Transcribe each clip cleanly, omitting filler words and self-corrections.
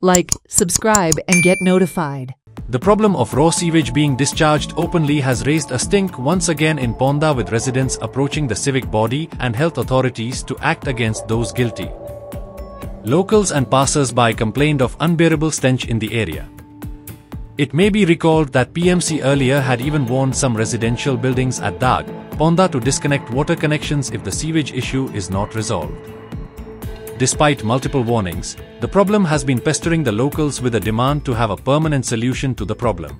like, subscribe and get notified. The problem of raw sewage being discharged openly has raised a stink once again in Ponda, with residents approaching the civic body and health authorities to act against those guilty. Locals and passers-by complained of unbearable stench in the area. It may be recalled that PMC earlier had even warned some residential buildings at Dag, Ponda to disconnect water connections if the sewage issue is not resolved. Despite multiple warnings, the problem has been pestering the locals with a demand to have a permanent solution to the problem.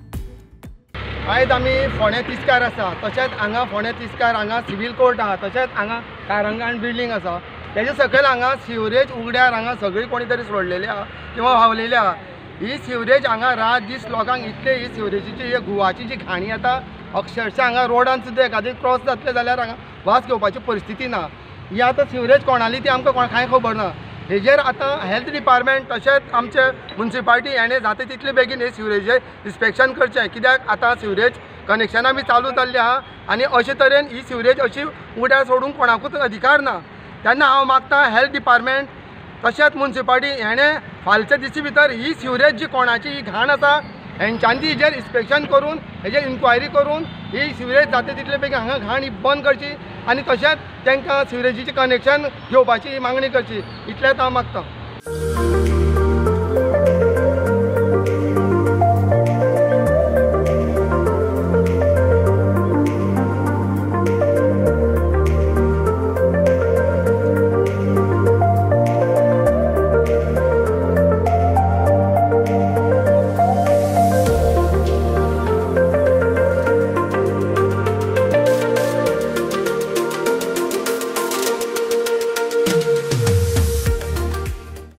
आयज आमी फोंड्या तिस्कार आसा, तशेंच हांगा फोंड्या तिस्कार हांगा civil court आहा, तशेंच हांगा कारंगाण बिल्डिंग आसा. तेजे सकयल हांगा सिवरेज उगड्यार हांगा सगळी कोणी तरी सोडलेली आहा किंवा व्हांवलेली आहा. ही सिवरेज हांगा रात दीस लोकांक इतले ही सिवरेजीची ही गुवाची जी घाणी येता, अक्षरशः हांगा रोडान सुद्दां एखादें क्रॉस जातले जाल्यार हांगा वास घेवपाची परिस्थिती ना. ही आतां सिवरेज कोणाली ती आमकां कांय खबर ना. हेजेर आतां हेल्थ डिपार्टमेंट तशेंच आमचे म्युनिसिपालिटी हेणें जाता तितले बेगीन हे सिवरेजेर इन्स्पेक्शन करचें, कित्याक आतां सिवरेज कनेक्शनां बी चालू जाल्ली आहा आनी अशे तरेन ही सिवरेज अशी उड्यार सोडूंक कोणाकूच अधिकार ना. तेन्ना हांव मागतां हेल्थ डिपार्टमेंट तशेंच म्युनिसिपालिटी हेणें फालच्या दिसी भितर ही सिवरेज जी कोणाची ही घाण आसा हेंच्यांनी हेजेर इन्स्पेक्शन करून हेजेर इन्क्वायरी करून ही सिवरेज जाता तितले बेगीन हांगा घाण ही बंद करची आनी तशेंच तांकां सिवरेजीचें कनेक्शन घेवपाची मागणी करची, इतलेंच हांव मागतां.